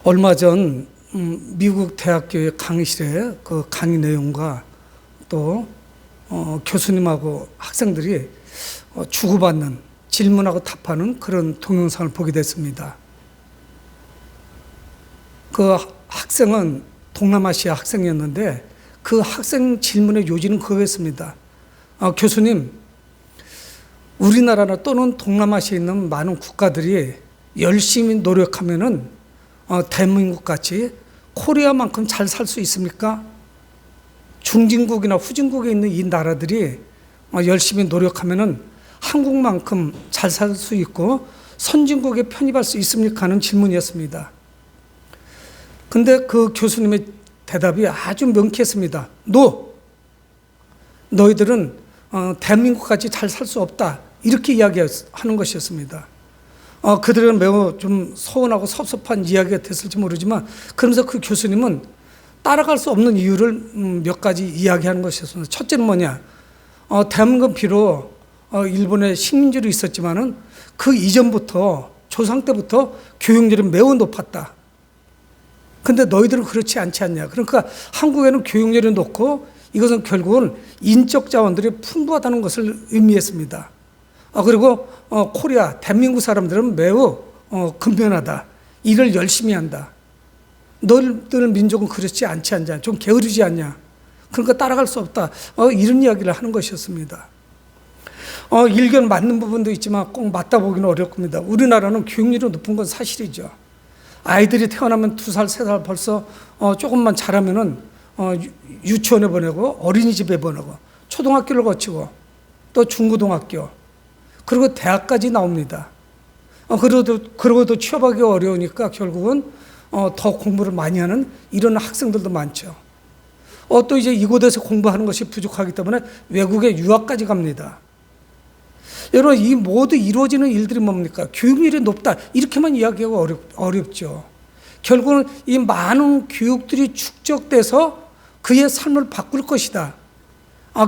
얼마 전 미국 대학교의 강의실에 그 강의 내용과 또 교수님하고 학생들이 주고받는 질문하고 답하는 그런 동영상을 보게 됐습니다. 그 학생은 동남아시아 학생이었는데 그 학생 질문의 요지는 그거였습니다. 교수님, 우리나라나 또는 동남아시아에 있는 많은 국가들이 열심히 노력하면은 대한민국 같이 코리아만큼 잘 살 수 있습니까? 중진국이나 후진국에 있는 이 나라들이 열심히 노력하면은 한국만큼 잘 살 수 있고 선진국에 편입할 수 있습니까? 하는 질문이었습니다. 근데 그 교수님의 대답이 아주 명쾌했습니다. 너희들은 대한민국 같이 잘 살 수 없다. 이렇게 이야기하는 것이었습니다. 그들은 매우 좀 서운하고 섭섭한 이야기가 됐을지 모르지만 그러면서 그 교수님은 따라갈 수 없는 이유를 몇 가지 이야기하는 것이었습니다. 첫째는 뭐냐? 대한민국은 비록 일본의 식민지로 있었지만은 그 이전부터 조상 때부터 교육열이 매우 높았다. 근데 너희들은 그렇지 않지 않냐? 그러니까 한국에는 교육열이 높고 이것은 결국은 인적 자원들이 풍부하다는 것을 의미했습니다. 그리고 코리아, 대한민국 사람들은 매우 근면하다. 일을 열심히 한다. 너희들 민족은 그렇지 않지 않냐? 좀 게으르지 않냐? 그러니까 따라갈 수 없다. 이런 이야기를 하는 것이었습니다. 일견 맞는 부분도 있지만 꼭 맞다 보기는 어렵습니다. 우리나라는 교육률이 높은 건 사실이죠. 아이들이 태어나면 2살, 3살 벌써 조금만 자라면은 유치원에 보내고 어린이집에 보내고 초등학교를 거치고 또 중고등학교 그리고 대학까지 나옵니다. 그러고도 취업하기 어려우니까 결국은 더 공부를 많이 하는 이런 학생들도 많죠. 또 이제 이곳에서 공부하는 것이 부족하기 때문에 외국에 유학까지 갑니다. 여러분, 이 모두 이루어지는 일들이 뭡니까? 교육률이 높다. 이렇게만 이야기하고 어렵죠. 결국은 이 많은 교육들이 축적돼서 그의 삶을 바꿀 것이다.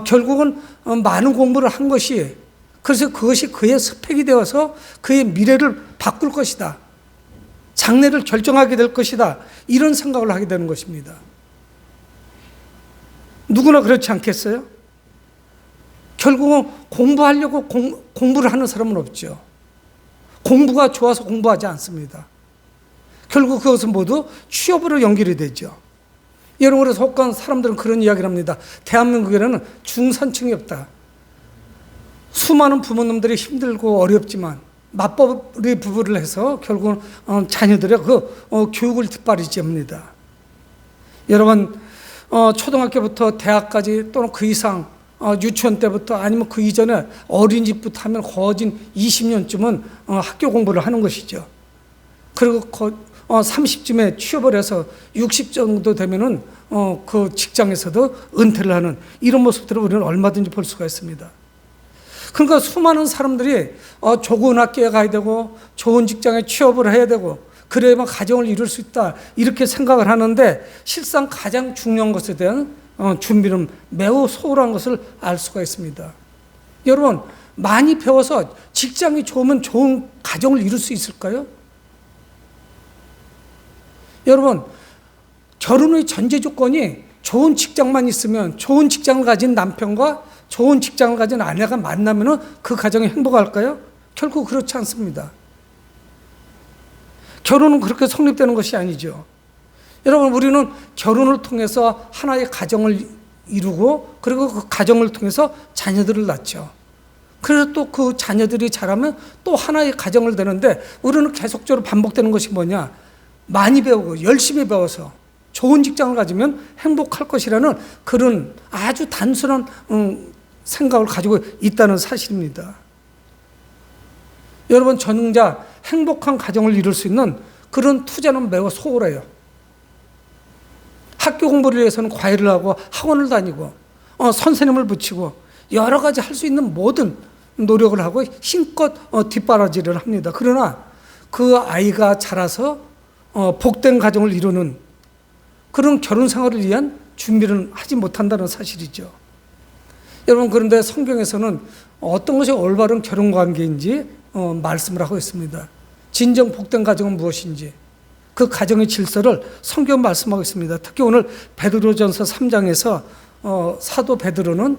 결국은 많은 공부를 한 것이 그래서 그것이 그의 스펙이 되어서 그의 미래를 바꿀 것이다. 장래를 결정하게 될 것이다. 이런 생각을 하게 되는 것입니다. 누구나 그렇지 않겠어요? 결국은 공부하려고 공부를 하는 사람은 없죠. 공부가 좋아서 공부하지 않습니다. 결국 그것은 모두 취업으로 연결이 되죠. 여러분에 속한 사람들은 그런 이야기를 합니다. 대한민국에는 중산층이 없다. 수많은 부모님들이 힘들고 어렵지만 맞벌이 부부를 해서 결국은 자녀들의 교육을 뒷바라지 합니다. 여러분, 초등학교부터 대학까지 또는 그 이상 유치원 때부터 아니면 그 이전에 어린이집부터 하면 거진 20년쯤은 학교 공부를 하는 것이죠. 그리고 30쯤에 취업을 해서 60 정도 되면은 그 직장에서도 은퇴를 하는 이런 모습들을 우리는 얼마든지 볼 수가 있습니다. 그러니까 수많은 사람들이 좋은 학교에 가야 되고 좋은 직장에 취업을 해야 되고 그래야만 가정을 이룰 수 있다 이렇게 생각을 하는데 실상 가장 중요한 것에 대한 준비는 매우 소홀한 것을 알 수가 있습니다. 여러분, 많이 배워서 직장이 좋으면 좋은 가정을 이룰 수 있을까요? 여러분, 결혼의 전제 조건이 좋은 직장만 있으면 좋은 직장을 가진 남편과 좋은 직장을 가진 아내가 만나면 그 가정이 행복할까요? 결코 그렇지 않습니다. 결혼은 그렇게 성립되는 것이 아니죠. 여러분, 우리는 결혼을 통해서 하나의 가정을 이루고 그리고 그 가정을 통해서 자녀들을 낳죠. 그래서 또 그 자녀들이 자라면 또 하나의 가정을 되는데 우리는 계속적으로 반복되는 것이 뭐냐? 많이 배우고 열심히 배워서 좋은 직장을 가지면 행복할 것이라는 그런 아주 단순한 생각을 가지고 있다는 사실입니다. 여러분, 전자 행복한 가정을 이룰 수 있는 그런 투자는 매우 소홀해요. 학교 공부를 위해서는 과외를 하고 학원을 다니고 선생님을 붙이고 여러 가지 할 수 있는 모든 노력을 하고 힘껏 뒷바라지를 합니다. 그러나 그 아이가 자라서 복된 가정을 이루는 그런 결혼 생활을 위한 준비를 하지 못한다는 사실이죠. 여러분, 그런데 성경에서는 어떤 것이 올바른 결혼 관계인지 말씀을 하고 있습니다. 진정 복된 가정은 무엇인지, 그 가정의 질서를 성경 말씀하고 있습니다. 특히 오늘 베드로전서 3장에서 사도 베드로는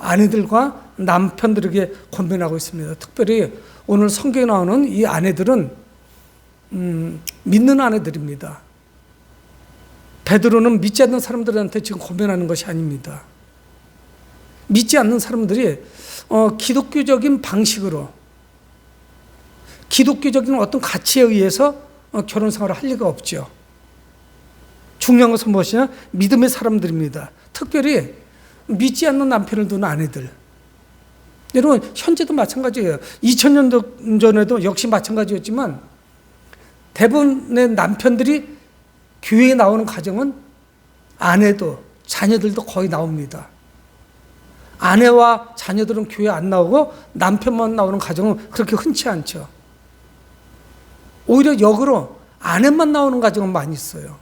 아내들과 남편들에게 권면하고 있습니다. 특별히 오늘 성경에 나오는 이 아내들은 믿는 아내들입니다. 베드로는 믿지 않는 사람들한테 지금 권면하는 것이 아닙니다. 믿지 않는 사람들이 기독교적인 방식으로, 기독교적인 어떤 가치에 의해서 결혼 생활을 할 리가 없죠. 중요한 것은 무엇이냐? 믿음의 사람들입니다. 특별히 믿지 않는 남편을 두는 아내들. 여러분, 현재도 마찬가지예요. 2000년 전에도 역시 마찬가지였지만 대부분의 남편들이 교회에 나오는 가정은 아내도 자녀들도 거의 나옵니다. 아내와 자녀들은 교회 안 나오고 남편만 나오는 가정은 그렇게 흔치 않죠. 오히려 역으로 아내만 나오는 가정은 많이 있어요.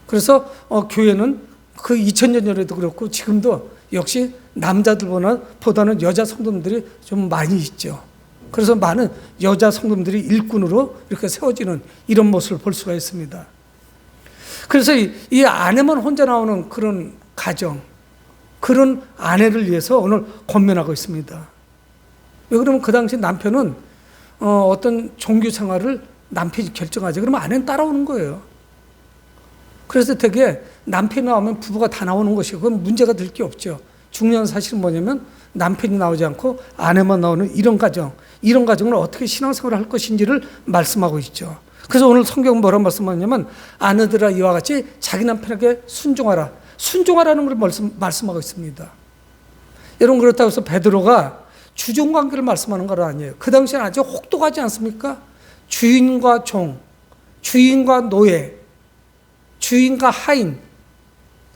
그래서 교회는 그 2000년 전에도 그렇고 지금도 역시 남자들보다는 여자 성도들이 좀 많이 있죠. 그래서 많은 여자 성도들이 일꾼으로 이렇게 세워지는 이런 모습을 볼 수가 있습니다. 그래서 이 아내만 혼자 나오는 그런 가정, 그런 아내를 위해서 오늘 권면하고 있습니다. 왜 그러면 그 당시 남편은 어떤 종교 생활을 남편이 결정하지. 그러면 아내는 따라오는 거예요. 그래서 되게 남편이 나오면 부부가 다 나오는 것이고 그건 문제가 될 게 없죠. 중요한 사실은 뭐냐면 남편이 나오지 않고 아내만 나오는 이런 가정, 이런 가정을 어떻게 신앙생활을 할 것인지를 말씀하고 있죠. 그래서 오늘 성경은 뭐라고 말씀하냐면 아내들아 이와 같이 자기 남편에게 순종하라. 순종하라는 걸 말씀하고 있습니다. 여러분 그렇다고 해서 베드로가 주종관계를 말씀하는 건 아니에요. 그 당시에는 아주 혹독하지 않습니까? 주인과 종, 주인과 노예, 주인과 하인,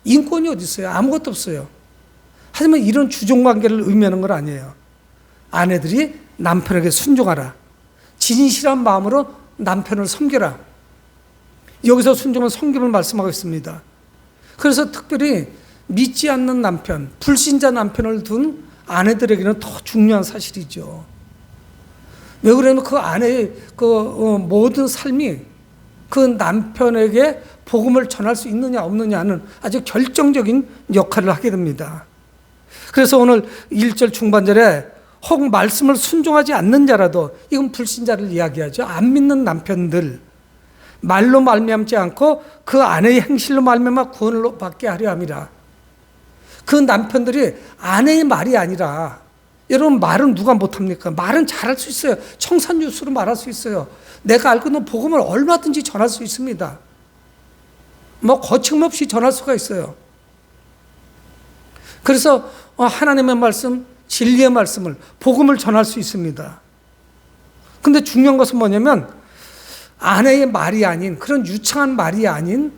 인권이 어디 있어요? 아무것도 없어요. 하지만 이런 주종관계를 의미하는 건 아니에요. 아내들이 남편에게 순종하라. 진실한 마음으로 남편을 섬겨라. 여기서 순종은 섬김을 말씀하고 있습니다. 그래서 특별히 믿지 않는 남편, 불신자 남편을 둔 아내들에게는 더 중요한 사실이죠. 왜 그러냐면 그 아내의 모든 삶이 그 남편에게 복음을 전할 수 있느냐 없느냐는 아주 결정적인 역할을 하게 됩니다. 그래서 오늘 1절 중반절에 혹 말씀을 순종하지 않는 자라도, 이건 불신자를 이야기하죠. 안 믿는 남편들, 말로 말미암지 않고 그 아내의 행실로 말미암아 구원을 받게 하려 함이라. 그 남편들이 아내의 말이 아니라, 여러분 말은 누가 못합니까? 말은 잘할 수 있어요. 청산유수로 말할 수 있어요. 내가 알고 있는 복음을 얼마든지 전할 수 있습니다. 뭐 거침없이 전할 수가 있어요. 그래서 하나님의 말씀, 진리의 말씀을, 복음을 전할 수 있습니다. 근데 중요한 것은 뭐냐면 아내의 말이 아닌, 그런 유창한 말이 아닌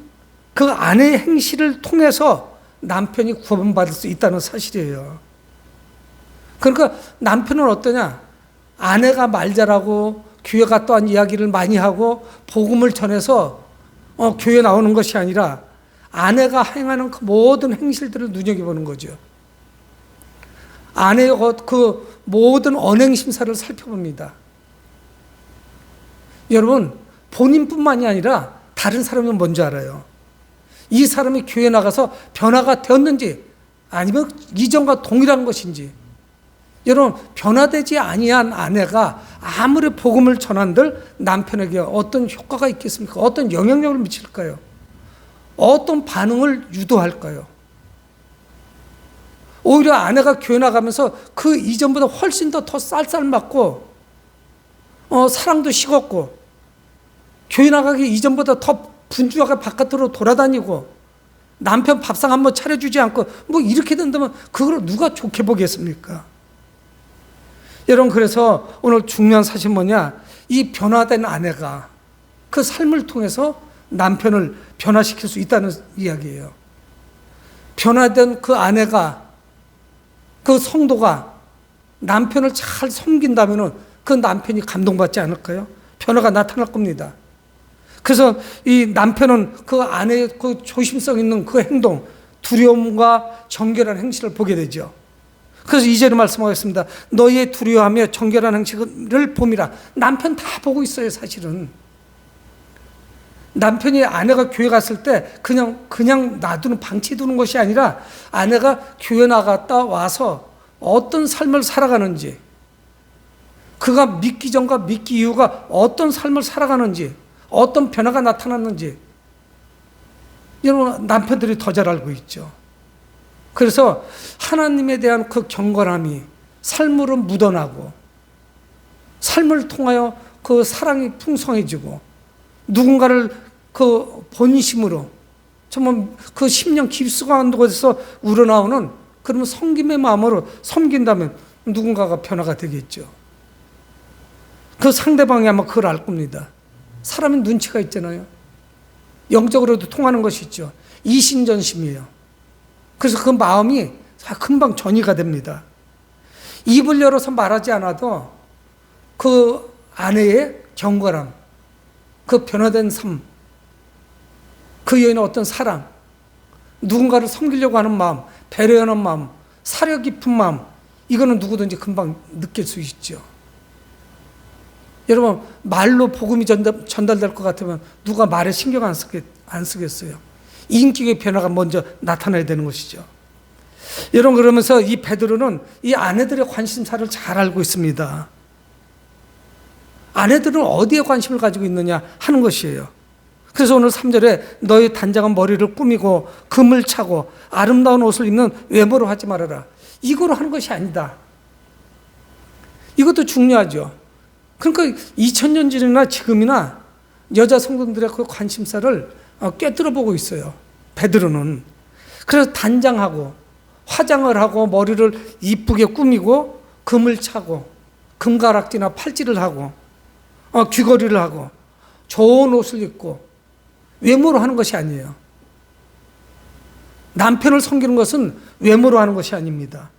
그 아내의 행실을 통해서 남편이 구원받을 수 있다는 사실이에요. 그러니까 남편은 어떠냐? 아내가 말 잘하고 교회 갔다 온 이야기를 많이 하고 복음을 전해서 교회 나오는 것이 아니라 아내가 행하는 그 모든 행실들을 눈여겨보는 거죠. 아내의 그 모든 언행 심사를 살펴봅니다. 여러분, 본인뿐만이 아니라 다른 사람은 뭔지 알아요. 이 사람이 교회 나가서 변화가 되었는지 아니면 이전과 동일한 것인지. 여러분, 변화되지 아니한 아내가 아무리 복음을 전한들 남편에게 어떤 효과가 있겠습니까? 어떤 영향력을 미칠까요? 어떤 반응을 유도할까요? 오히려 아내가 교회 나가면서 그 이전보다 훨씬 더 쌀쌀맞고 사랑도 식었고 교회 나가기 이전보다 더 분주하게 바깥으로 돌아다니고 남편 밥상 한번 차려주지 않고 뭐 이렇게 된다면 그걸 누가 좋게 보겠습니까? 여러분, 그래서 오늘 중요한 사실은 뭐냐? 이 변화된 아내가 그 삶을 통해서 남편을 변화시킬 수 있다는 이야기예요. 변화된 그 아내가, 그 성도가 남편을 잘 섬긴다면 그 남편이 감동받지 않을까요? 변화가 나타날 겁니다. 그래서 이 남편은 그 아내의 그 조심성 있는 그 행동, 두려움과 정결한 행실을 보게 되죠. 그래서 이제는 말씀하겠습니다. 너희의 두려워하며 정결한 행실을 봄이라. 남편 다 보고 있어요, 사실은. 남편이 아내가 교회 갔을 때 그냥 놔두는 방치해 두는 것이 아니라 아내가 교회 나갔다 와서 어떤 삶을 살아가는지, 그가 믿기 전과 믿기 이후가 어떤 삶을 살아가는지, 어떤 변화가 나타났는지, 여러분 남편들이 더 잘 알고 있죠. 그래서 하나님에 대한 그 경건함이 삶으로 묻어나고, 삶을 통하여 그 사랑이 풍성해지고, 누군가를 그 본심으로 정말 그 심령 깊숙한 곳에서 우러나오는 그런 섬김의 마음으로 섬긴다면 누군가가 변화가 되겠죠. 그 상대방이 아마 그걸 알 겁니다. 사람이 눈치가 있잖아요. 영적으로도 통하는 것이 있죠. 이신전심이에요. 그래서 그 마음이 금방 전이가 됩니다. 입을 열어서 말하지 않아도 그 아내의 경건함, 그 변화된 삶, 그 여인의 어떤 사랑, 누군가를 섬기려고 하는 마음, 배려하는 마음, 사려 깊은 마음, 이거는 누구든지 금방 느낄 수 있죠. 여러분, 말로 복음이 전달될 것 같으면 누가 말에 신경 안 쓰겠어요. 인격의 변화가 먼저 나타나야 되는 것이죠. 여러분, 그러면서 이 베드로는 이 아내들의 관심사를 잘 알고 있습니다. 아내들은 어디에 관심을 가지고 있느냐 하는 것이에요. 그래서 오늘 3절에 너희 단장은 머리를 꾸미고 금을 차고 아름다운 옷을 입는 외모로 하지 말아라. 이거로 하는 것이 아니다. 이것도 중요하죠. 그러니까 2000년 전이나 지금이나 여자 성도들의 그 관심사를 꿰뚫어 보고 있어요. 베드로는. 그래서 단장하고 화장을 하고 머리를 이쁘게 꾸미고 금을 차고 금가락지나 팔찌를 하고 귀걸이를 하고 좋은 옷을 입고 외모로 하는 것이 아니에요. 남편을 섬기는 것은 외모로 하는 것이 아닙니다.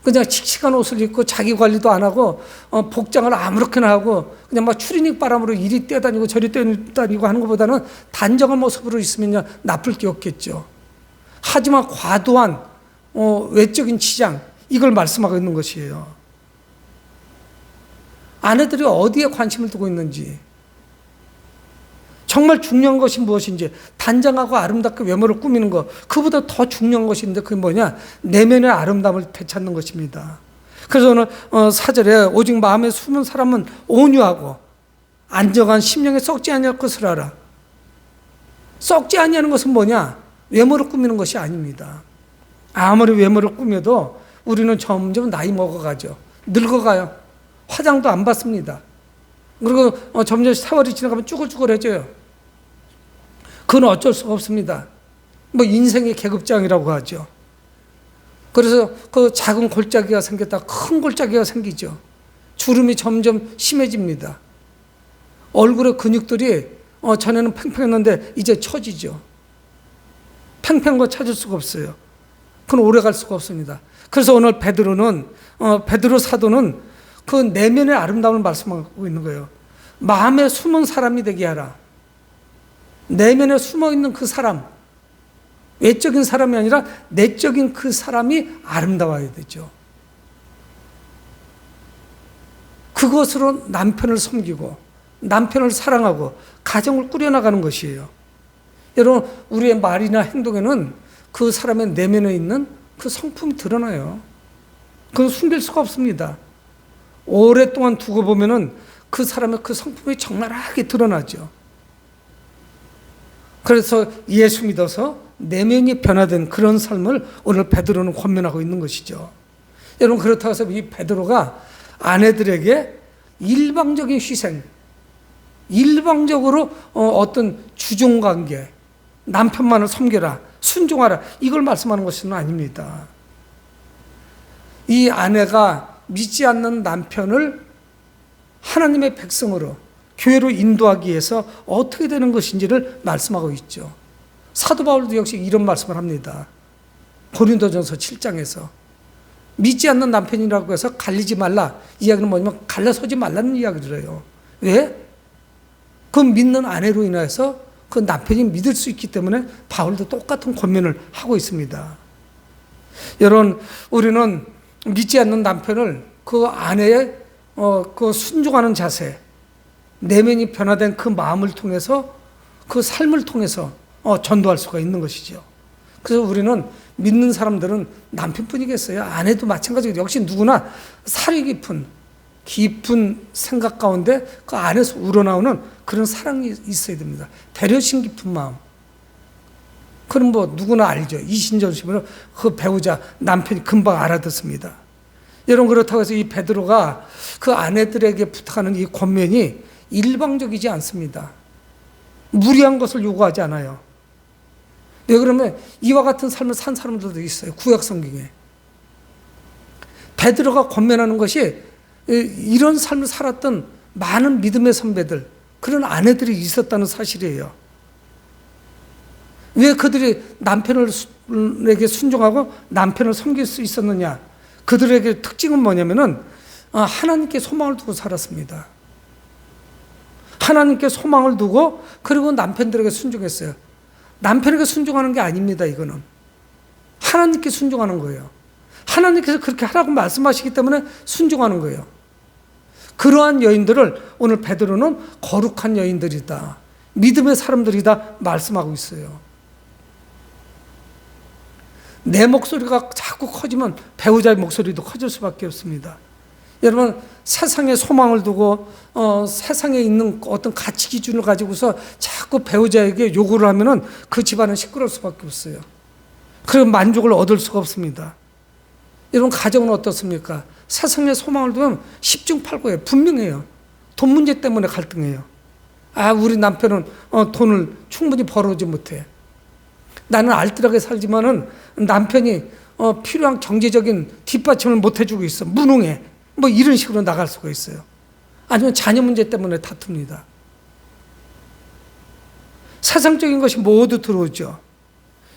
그냥 칙칙한 옷을 입고 자기 관리도 안 하고 복장을 아무렇게나 하고 그냥 막 추리닝 바람으로 이리 뛰어다니고 저리 뛰어다니고 하는 것보다는 단정한 모습으로 있으면 나쁠 게 없겠죠. 하지만 과도한 외적인 치장, 이걸 말씀하고 있는 것이에요. 아내들이 어디에 관심을 두고 있는지, 정말 중요한 것이 무엇인지, 단장하고 아름답게 외모를 꾸미는 것, 그보다 더 중요한 것이 있는데 그게 뭐냐? 내면의 아름다움을 되찾는 것입니다. 그래서 오늘 4절에 오직 마음에 숨은 사람은 온유하고 안정한 심령에 썩지 아니할 것을 알아. 썩지 아니하는 것은 뭐냐? 외모를 꾸미는 것이 아닙니다. 아무리 외모를 꾸며도 우리는 점점 나이 먹어가죠. 늙어가요. 화장도 안 받습니다. 그리고 점점 세월이 지나가면 쭈글쭈글해져요. 그건 어쩔 수가 없습니다. 뭐 인생의 계급장이라고 하죠. 그래서 그 작은 골짜기가 생겼다 큰 골짜기가 생기죠. 주름이 점점 심해집니다. 얼굴의 근육들이 전에는 팽팽했는데 이제 처지죠. 팽팽한 거 찾을 수가 없어요. 그건 오래 갈 수가 없습니다. 그래서 오늘 베드로 사도는 그 내면의 아름다움을 말씀하고 있는 거예요. 마음에 숨은 사람이 되게 하라. 내면에 숨어 있는 그 사람, 외적인 사람이 아니라 내적인 그 사람이 아름다워야 되죠. 그것으로 남편을 섬기고 남편을 사랑하고 가정을 꾸려나가는 것이에요. 여러분, 우리의 말이나 행동에는 그 사람의 내면에 있는 그 성품이 드러나요. 그건 숨길 수가 없습니다. 오랫동안 두고 보면은 그 사람의 그 성품이 적나라하게 드러나죠. 그래서 예수 믿어서 내면이 변화된 그런 삶을 오늘 베드로는 권면하고 있는 것이죠. 여러분, 그렇다고 해서 이 베드로가 아내들에게 일방적인 희생, 일방적으로 어떤 주종관계, 남편만을 섬겨라, 순종하라, 이걸 말씀하는 것은 아닙니다. 이 아내가 믿지 않는 남편을 하나님의 백성으로 교회로 인도하기 위해서 어떻게 되는 것인지를 말씀하고 있죠. 사도 바울도 역시 이런 말씀을 합니다. 고린도전서 7장에서 믿지 않는 남편이라고 해서 갈리지 말라. 이 이야기는 뭐냐면 갈라서지 말라는 이야기를 해요. 왜? 그 믿는 아내로 인해서 그 남편이 믿을 수 있기 때문에 바울도 똑같은 권면을 하고 있습니다. 여러분, 우리는 믿지 않는 남편을 그 아내의 그 순종하는 자세, 내면이 변화된 그 마음을 통해서 그 삶을 통해서 전도할 수가 있는 것이죠. 그래서 우리는 믿는 사람들은 남편뿐이겠어요? 아내도 마찬가지고 역시 누구나 살이 깊은 생각 가운데 그 안에서 우러나오는 그런 사랑이 있어야 됩니다. 배려심 깊은 마음. 그럼 누구나 알죠. 이신전심으로 그 배우자 남편이 금방 알아듣습니다. 여러분, 그렇다고 해서 이 베드로가 그 아내들에게 부탁하는 이 권면이 일방적이지 않습니다. 무리한 것을 요구하지 않아요. 왜 그러면 이와 같은 삶을 산 사람들도 있어요. 구약 성경에. 베드로가 권면하는 것이 이런 삶을 살았던 많은 믿음의 선배들, 그런 아내들이 있었다는 사실이에요. 왜 그들이 남편에게 순종하고 남편을 섬길 수 있었느냐? 그들에게 특징은 뭐냐면은 하나님께 소망을 두고 살았습니다. 하나님께 소망을 두고 그리고 남편들에게 순종했어요. 남편에게 순종하는 게 아닙니다. 이거는 하나님께 순종하는 거예요. 하나님께서 그렇게 하라고 말씀하시기 때문에 순종하는 거예요. 그러한 여인들을 오늘 베드로는 거룩한 여인들이다, 믿음의 사람들이다 말씀하고 있어요. 내 목소리가 자꾸 커지면 배우자의 목소리도 커질 수밖에 없습니다. 여러분, 세상에 소망을 두고 세상에 있는 어떤 가치 기준을 가지고서 자꾸 배우자에게 요구를 하면은 그 집안은 시끄러울 수밖에 없어요. 그리고 만족을 얻을 수가 없습니다. 여러분, 가정은 어떻습니까? 세상에 소망을 두면 10중 8구예요. 분명해요. 돈 문제 때문에 갈등해요. 우리 남편은 돈을 충분히 벌어오지 못해. 나는 알뜰하게 살지만은 남편이 필요한 경제적인 뒷받침을 못 해주고 있어. 무능해. 이런 식으로 나갈 수가 있어요. 아니면 자녀 문제 때문에 다툽니다. 세상적인 것이 모두 들어오죠.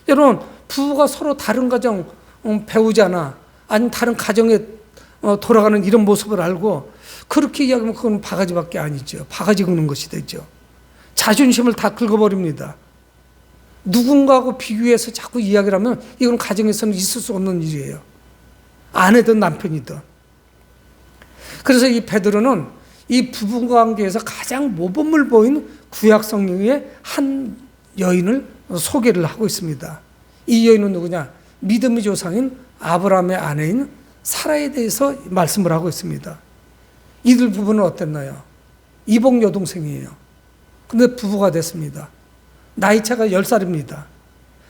여러분, 부부가 서로 다른 가정 배우자나 아니면 다른 가정에 돌아가는 이런 모습을 알고 그렇게 이야기하면 그건 바가지밖에 아니죠. 바가지 긁는 것이 되죠. 자존심을 다 긁어버립니다. 누군가하고 비교해서 자꾸 이야기를 하면 이건 가정에서는 있을 수 없는 일이에요. 아내든 남편이든. 그래서 이 베드로는 이 부부관계에서 가장 모범을 보인 구약 성경의 한 여인을 소개를 하고 있습니다. 이 여인은 누구냐? 믿음의 조상인 아브라함의 아내인 사라에 대해서 말씀을 하고 있습니다. 이들 부부는 어땠나요? 이복 여동생이에요. 근데 부부가 됐습니다. 나이 차가 10살입니다.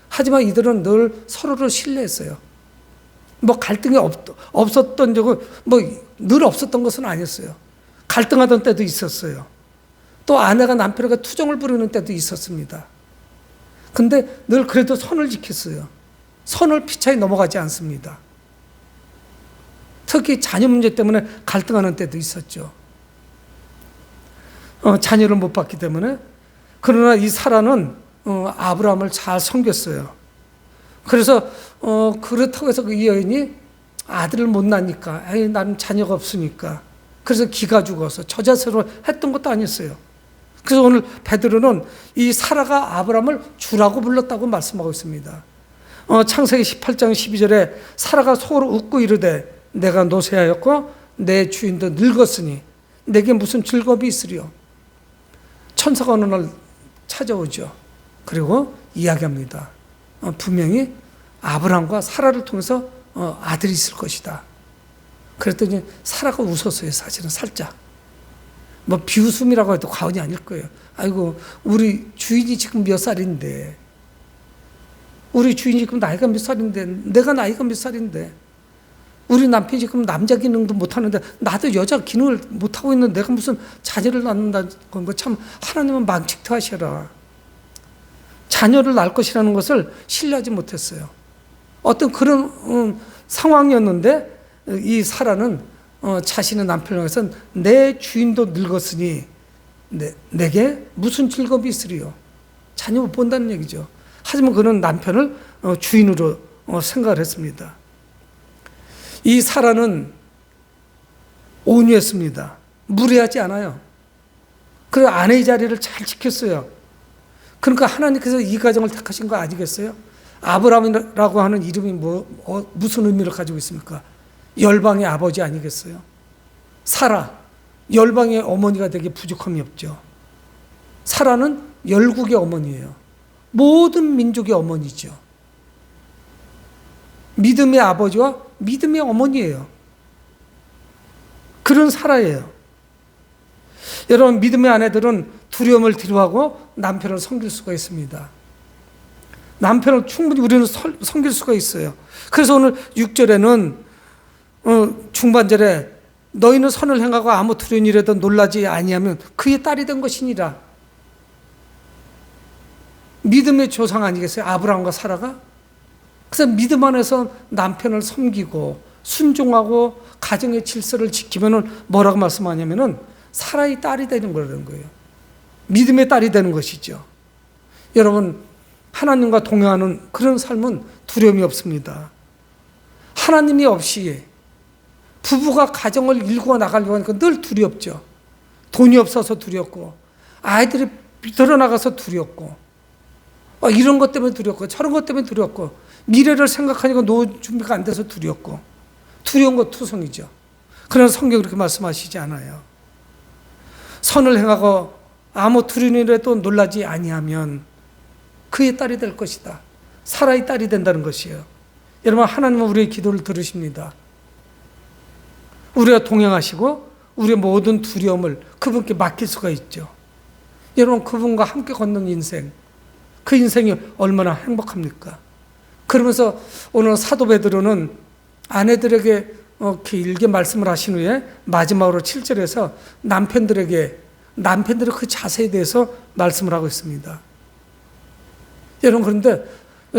하지만 이들은 늘 서로를 신뢰했어요. 갈등이 없었던 적은 늘 없었던 것은 아니었어요. 갈등하던 때도 있었어요. 또 아내가 남편에게 투정을 부리는 때도 있었습니다. 근데 늘 그래도 선을 지켰어요. 선을 피차에 넘어가지 않습니다. 특히 자녀 문제 때문에 갈등하는 때도 있었죠. 자녀를 못 봤기 때문에. 그러나 이 사라는 아브라함을 잘 섬겼어요. 그래서 그렇다고 해서 이 여인이 아들을 못 낳으니까 나는 자녀가 없으니까 그래서 기가 죽어서 저자세로 했던 것도 아니었어요. 그래서 오늘 베드로는 이 사라가 아브라함을 주라고 불렀다고 말씀하고 있습니다. 창세기 18장 12절에 사라가 속으로 웃고 이르되 내가 노쇠하였고 내 주인도 늙었으니 내게 무슨 즐겁이 있으리요. 천사가 어느 날 찾아오죠. 그리고 이야기합니다. 분명히 아브라함과 사라를 통해서 아들이 있을 것이다. 그랬더니 사라가 웃었어요. 사실은 살짝. 비웃음이라고 해도 과언이 아닐 거예요. 아이고, 우리 주인이 지금 몇 살인데, 우리 주인이 지금 나이가 몇 살인데, 내가 나이가 몇 살인데, 우리 남편이 지금 남자 기능도 못하는데 나도 여자 기능을 못하고 있는데 내가 무슨 자녀를 낳는다는 거 참 하나님은 망측도 하셔라. 자녀를 낳을 것이라는 것을 신뢰하지 못했어요. 어떤 그런 상황이었는데 이 사라는 자신의 남편을 위해서 내 주인도 늙었으니 내게 무슨 즐겁이 있으리요. 자녀 못 본다는 얘기죠. 하지만 그는 남편을 주인으로 생각을 했습니다. 이 사라는 온유했습니다. 무례하지 않아요. 그리고 아내의 자리를 잘 지켰어요. 그러니까 하나님께서 이 가정을 택하신 거 아니겠어요? 아브라함이라고 하는 이름이 무슨 의미를 가지고 있습니까? 열방의 아버지 아니겠어요? 사라, 열방의 어머니가 되게 부족함이 없죠. 사라는 열국의 어머니예요. 모든 민족의 어머니죠. 믿음의 아버지와 믿음의 어머니예요. 그런 사라예요. 여러분, 믿음의 아내들은 두려움을 뒤로하고 남편을 섬길 수가 있습니다. 남편을 충분히 우리는 섬길 수가 있어요. 그래서 오늘 6절에는 중반절에 너희는 선을 행하고 아무 두려운 일에도 놀라지 아니하면 그의 딸이 된 것이니라. 믿음의 조상 아니겠어요? 아브라함과 사라가? 그래서 믿음 안에서 남편을 섬기고 순종하고 가정의 질서를 지키면은 뭐라고 말씀하냐면은 사라의 딸이 되는 거라는 거예요. 믿음의 딸이 되는 것이죠. 여러분, 하나님과 동행하는 그런 삶은 두려움이 없습니다. 하나님이 없이 부부가 가정을 일구어 나가려고 하니까 늘 두렵죠. 돈이 없어서 두렵고, 아이들이 들어나가서 두렵고, 이런 것 때문에 두렵고, 저런 것 때문에 두렵고, 미래를 생각하니까 노후 준비가 안 돼서 두렵고, 두려운 것 투성이죠. 그러나 성경이 그렇게 말씀하시지 않아요. 선을 행하고 아무 두려운 일에도 놀라지 아니하면 그의 딸이 될 것이다. 사라의 딸이 된다는 것이에요. 여러분, 하나님은 우리의 기도를 들으십니다. 우리가 동행하시고 우리의 모든 두려움을 그분께 맡길 수가 있죠. 여러분, 그분과 함께 걷는 인생, 그 인생이 얼마나 행복합니까? 그러면서 오늘 사도 베드로는 아내들에게 길게 말씀을 하신 후에 마지막으로 7절에서 남편들의 그 자세에 대해서 말씀을 하고 있습니다. 여러분, 그런데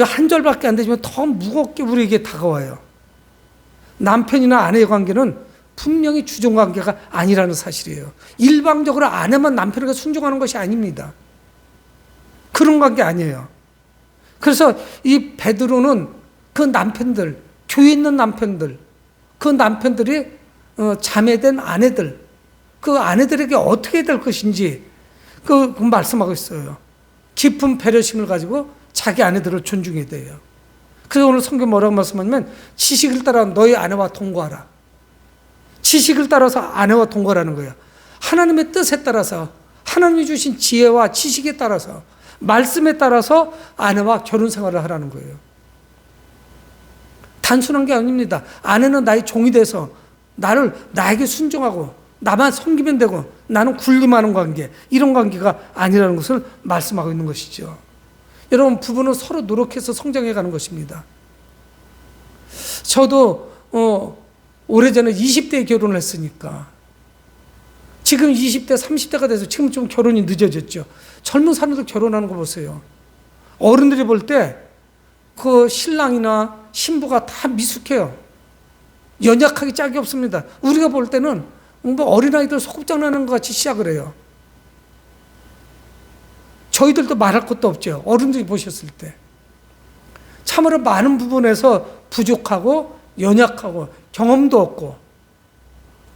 한 절밖에 안 되지만 더 무겁게 우리에게 다가와요. 남편이나 아내의 관계는 분명히 주종 관계가 아니라는 사실이에요. 일방적으로 아내만 남편에게 순종하는 것이 아닙니다. 그런 관계 아니에요. 그래서 이 베드로는 그 남편들, 교회 있는 남편들, 그 남편들이 자매된 아내들, 그 아내들에게 어떻게 될 것인지 그 말씀하고 있어요. 깊은 배려심을 가지고 자기 아내들을 존중해야 돼요. 그래서 오늘 성경 뭐라고 말씀하냐면 지식을 따라 너희 아내와 동거하라. 지식을 따라서 아내와 동거라는 거예요. 하나님의 뜻에 따라서, 하나님이 주신 지혜와 지식에 따라서, 말씀에 따라서 아내와 결혼 생활을 하라는 거예요. 단순한 게 아닙니다. 아내는 나의 종이 돼서 나에게 순종하고 나만 섬기면 되고 나는 군림하는 관계, 이런 관계가 아니라는 것을 말씀하고 있는 것이죠. 여러분, 부부는 서로 노력해서 성장해 가는 것입니다. 저도 오래전에 20대에 결혼을 했으니까 지금 20대, 30대가 돼서 지금 좀 결혼이 늦어졌죠. 젊은 사람들 결혼하는 거 보세요. 어른들이 볼 때 그 신랑이나 신부가 다 미숙해요. 연약하기 짝이 없습니다. 우리가 볼 때는 뭐 어린아이들 소꿉장난하는 것 같이 시작을 해요. 저희들도 말할 것도 없죠. 어른들이 보셨을 때. 참으로 많은 부분에서 부족하고 연약하고 경험도 없고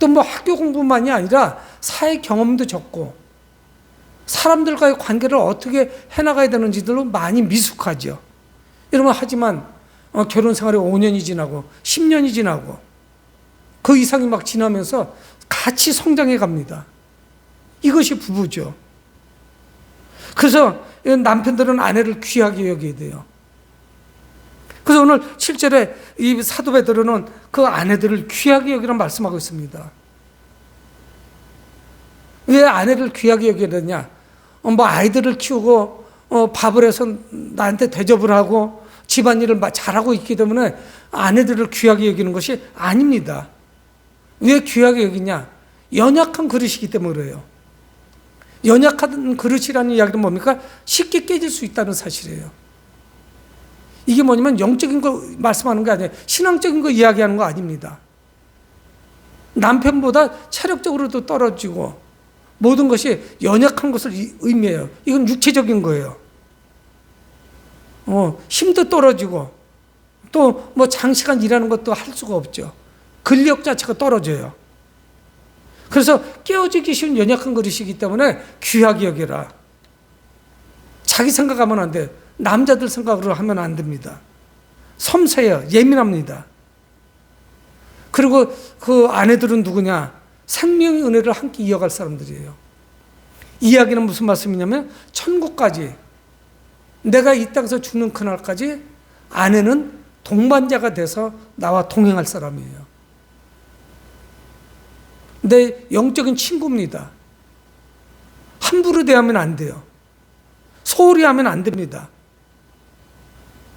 또 뭐 학교 공부만이 아니라 사회 경험도 적고 사람들과의 관계를 어떻게 해나가야 되는지도 많이 미숙하죠. 여러분, 하지만 결혼 생활이 5년이 지나고 10년이 지나고 그 이상이 막 지나면서 같이 성장해 갑니다. 이것이 부부죠. 그래서 남편들은 아내를 귀하게 여겨야 돼요. 그래서 오늘 7절에 이 사도 베드로는 그 아내들을 귀하게 여기라는 말씀하고 있습니다. 왜 아내를 귀하게 여겨야 되냐? 뭐 아이들을 키우고 밥을 해서 나한테 대접을 하고 집안일을 잘하고 있기 때문에 아내들을 귀하게 여기는 것이 아닙니다. 왜 귀하게 여기냐? 연약한 그릇이기 때문에 그래요. 연약한 그릇이라는 이야기는 뭡니까? 쉽게 깨질 수 있다는 사실이에요. 이게 뭐냐면 영적인 거 말씀하는 게 아니에요. 신앙적인 거 이야기하는 거 아닙니다. 남편보다 체력적으로도 떨어지고 모든 것이 연약한 것을 의미해요. 이건 육체적인 거예요. 힘도 떨어지고 또 뭐 장시간 일하는 것도 할 수가 없죠. 근력 자체가 떨어져요. 그래서 깨어지기 쉬운 연약한 그릇이기 때문에 귀하게 여겨라. 자기 생각하면 안 돼요. 남자들 생각으로 하면 안 됩니다. 섬세해요. 예민합니다. 그리고 그 아내들은 누구냐? 생명의 은혜를 함께 이어갈 사람들이에요. 이야기는 무슨 말씀이냐면 천국까지, 내가 이 땅에서 죽는 그날까지 아내는 동반자가 돼서 나와 동행할 사람이에요. 내 영적인 친구입니다. 함부로 대하면 안 돼요. 소홀히 하면 안 됩니다.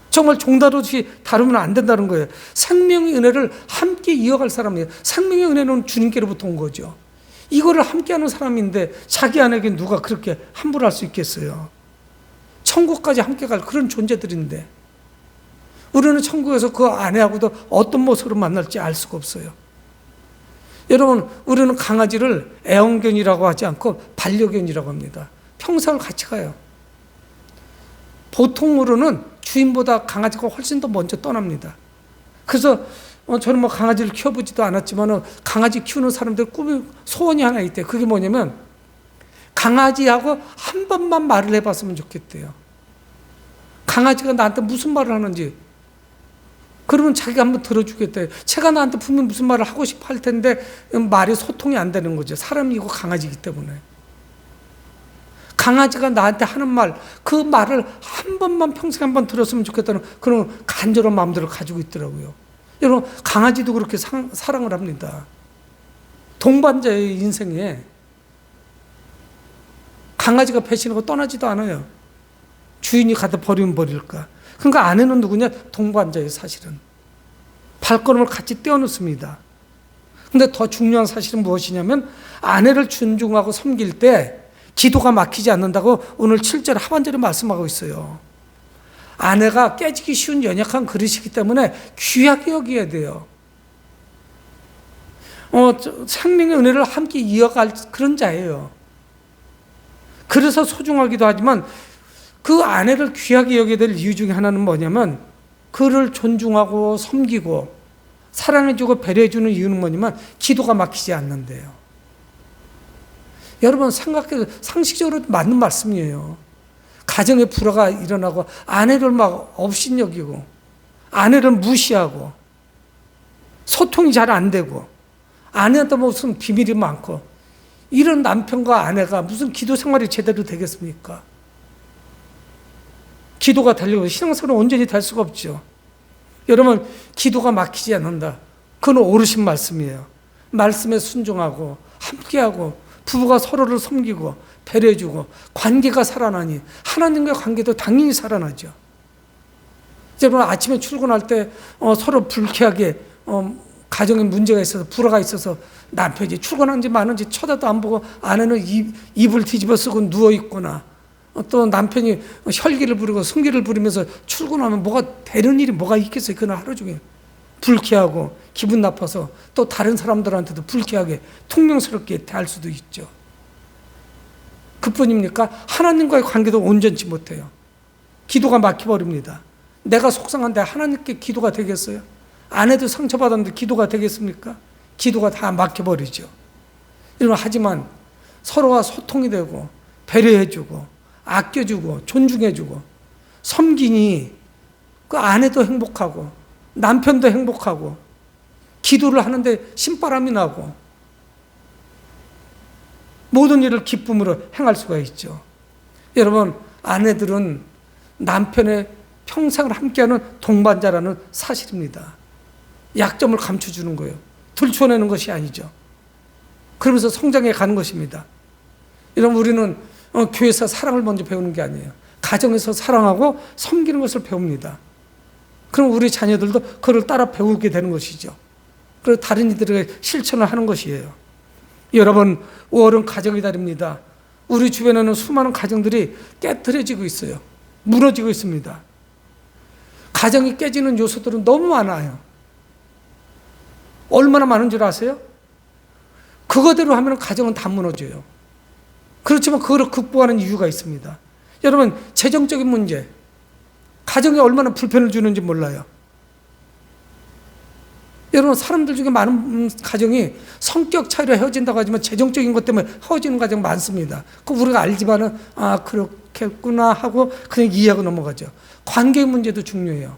정말 종다루듯이 다루면 안 된다는 거예요. 생명의 은혜를 함께 이어갈 사람이에요. 생명의 은혜는 주님께로부터 온 거죠. 이거를 함께하는 사람인데 자기 아내에게 누가 그렇게 함부로 할 수 있겠어요. 천국까지 함께 갈 그런 존재들인데 우리는 천국에서 그 아내하고도 어떤 모습으로 만날지 알 수가 없어요. 여러분, 우리는 강아지를 애완견이라고 하지 않고 반려견이라고 합니다. 평생을 같이 가요. 보통으로는 주인보다 강아지가 훨씬 더 먼저 떠납니다. 그래서 저는 뭐 강아지를 키워보지도 않았지만 강아지 키우는 사람들 꿈이, 소원이 하나 있대. 그게 뭐냐면 강아지하고 한 번만 말을 해봤으면 좋겠대요. 강아지가 나한테 무슨 말을 하는지, 그러면 자기가 한번 들어주겠대요. 제가 나한테 분명 무슨 말을 하고 싶어 할 텐데 말이 소통이 안 되는 거죠. 사람이고 강아지이기 때문에. 강아지가 나한테 하는 말, 그 말을 한 번만 평생 한번 들었으면 좋겠다는 그런 간절한 마음들을 가지고 있더라고요. 여러분, 강아지도 그렇게 사랑을 합니다. 동반자의 인생에 강아지가 배신하고 떠나지도 않아요. 주인이 갖다 버리면 버릴까. 그러니까 아내는 누구냐? 동반자예요, 사실은. 발걸음을 같이 떼어놓습니다. 근데 더 중요한 사실은 무엇이냐면 아내를 존중하고 섬길 때 기도가 막히지 않는다고 오늘 7절 하반절에 말씀하고 있어요. 아내가 깨지기 쉬운 연약한 그릇이기 때문에 귀하게 여겨야 돼요. 생명의 은혜를 함께 이어갈 그런 자예요. 그래서 소중하기도 하지만 그 아내를 귀하게 여겨야 될 이유 중에 하나는 뭐냐면 그를 존중하고 섬기고 사랑해주고 배려해주는 이유는 뭐냐면 기도가 막히지 않는데요. 여러분, 생각해도 상식적으로 맞는 말씀이에요. 가정에 불화가 일어나고 아내를 막 업신여기고 아내를 무시하고 소통이 잘 안 되고 아내한테 무슨 비밀이 많고 이런 남편과 아내가 무슨 기도 생활이 제대로 되겠습니까? 기도가 되려고 신앙생활은 온전히 될 수가 없죠. 여러분, 기도가 막히지 않는다. 그건 옳으신 말씀이에요. 말씀에 순종하고 함께하고 부부가 서로를 섬기고 배려해주고 관계가 살아나니 하나님과의 관계도 당연히 살아나죠. 여러분, 아침에 출근할 때 서로 불쾌하게 가정에 문제가 있어서 불화가 있어서 남편이 출근한지 마는지 쳐다도 안 보고 아내는 입을 뒤집어 쓰고 누워있거나 또 남편이 혈기를 부리고 승기를 부리면서 출근하면 뭐가 되는 일이 뭐가 있겠어요. 그날 하루 종일 불쾌하고 기분 나빠서 또 다른 사람들한테도 불쾌하게 퉁명스럽게 대할 수도 있죠. 그뿐입니까? 하나님과의 관계도 온전치 못해요. 기도가 막혀버립니다. 내가 속상한데 하나님께 기도가 되겠어요? 아내도 상처받았는데 기도가 되겠습니까? 기도가 다 막혀버리죠. 하지만 서로가 소통이 되고 배려해주고 아껴주고 존중해주고 섬기니 그 아내도 행복하고 남편도 행복하고 기도를 하는데 신바람이 나고 모든 일을 기쁨으로 행할 수가 있죠. 여러분, 아내들은 남편의 평생을 함께하는 동반자라는 사실입니다. 약점을 감춰주는 거예요. 들춰내는 것이 아니죠. 그러면서 성장해 가는 것입니다. 여러분, 우리는 교회에서 사랑을 먼저 배우는 게 아니에요. 가정에서 사랑하고 섬기는 것을 배웁니다. 그럼 우리 자녀들도 그걸 따라 배우게 되는 것이죠. 그리고 다른 이들에게 실천을 하는 것이에요. 여러분, 5월은 가정의 달입니다. 우리 주변에는 수많은 가정들이 깨트려지고 있어요. 무너지고 있습니다. 가정이 깨지는 요소들은 너무 많아요. 얼마나 많은 줄 아세요? 그거대로 하면 가정은 다 무너져요. 그렇지만 그걸 극복하는 이유가 있습니다. 여러분, 재정적인 문제, 가정에 얼마나 불편을 주는지 몰라요. 여러분, 사람들 중에 많은 가정이 성격 차이로 헤어진다고 하지만 재정적인 것 때문에 헤어지는 가정 많습니다. 그거 우리가 알지만은 그렇겠구나 하고 그냥 이해하고 넘어가죠. 관계 문제도 중요해요.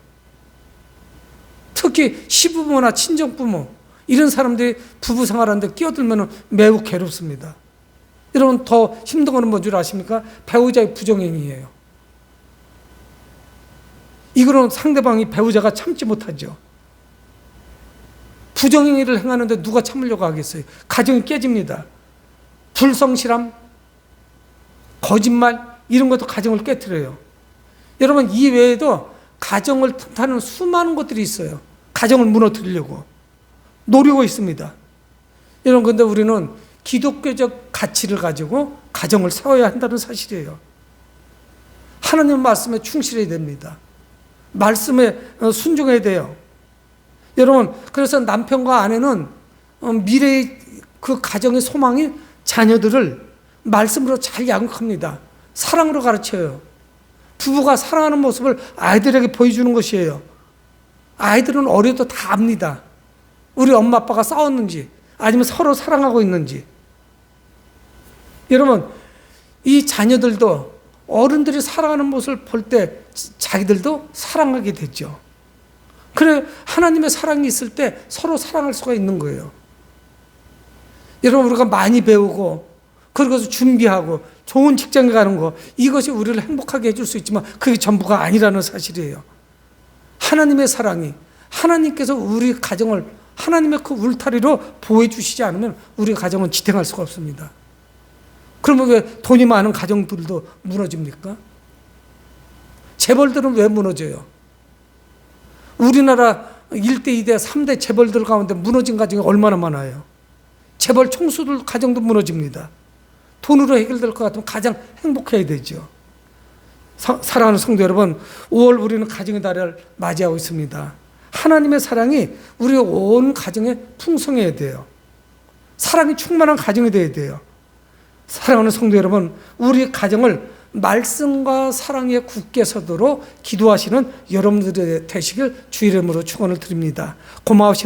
특히 시부모나 친정부모 이런 사람들이 부부 생활하는데 끼어들면 매우 괴롭습니다. 여러분 더 힘든 거는 뭔 줄 아십니까? 배우자의 부정행위예요. 이거는 상대방이 배우자가 참지 못하죠. 부정행위를 행하는데 누가 참으려고 하겠어요? 가정이 깨집니다. 불성실함, 거짓말 이런 것도 가정을 깨트려요. 여러분 이 외에도 가정을 튼튼하는 수많은 것들이 있어요. 가정을 무너뜨리려고 노리고 있습니다. 여러분 근데 우리는 기독교적 가치를 가지고 가정을 세워야 한다는 사실이에요. 하나님 말씀에 충실해야 됩니다. 말씀에 순종해야 돼요. 여러분 그래서 남편과 아내는 미래의 그 가정의 소망이 자녀들을 말씀으로 잘 양육합니다. 사랑으로 가르쳐요. 부부가 사랑하는 모습을 아이들에게 보여주는 것이에요. 아이들은 어려도 다 압니다. 우리 엄마 아빠가 싸웠는지 아니면 서로 사랑하고 있는지. 여러분 이 자녀들도 어른들이 사랑하는 모습을 볼 때 자기들도 사랑하게 되죠. 그래 하나님의 사랑이 있을 때 서로 사랑할 수가 있는 거예요. 여러분 우리가 많이 배우고 그리고 준비하고 좋은 직장에 가는 거 이것이 우리를 행복하게 해줄 수 있지만 그게 전부가 아니라는 사실이에요. 하나님의 사랑이 하나님께서 우리 가정을 하나님의 그 울타리로 보호해 주시지 않으면 우리 가정은 지탱할 수가 없습니다. 그러면 왜 돈이 많은 가정들도 무너집니까? 재벌들은 왜 무너져요? 우리나라 1대, 2대, 3대 재벌들 가운데 무너진 가정이 얼마나 많아요? 재벌 총수들 가정도 무너집니다. 돈으로 해결될 것 같으면 가장 행복해야 되죠. 사랑하는 성도 여러분, 5월 우리는 가정의 달을 맞이하고 있습니다. 하나님의 사랑이 우리 온 가정에 풍성해야 돼요. 사랑이 충만한 가정이 돼야 돼요. 사랑하는 성도 여러분, 우리 가정을 말씀과 사랑에 굳게 서도록 기도하시는 여러분들의 되시길 주의 이름으로 축원을 드립니다. 고마우신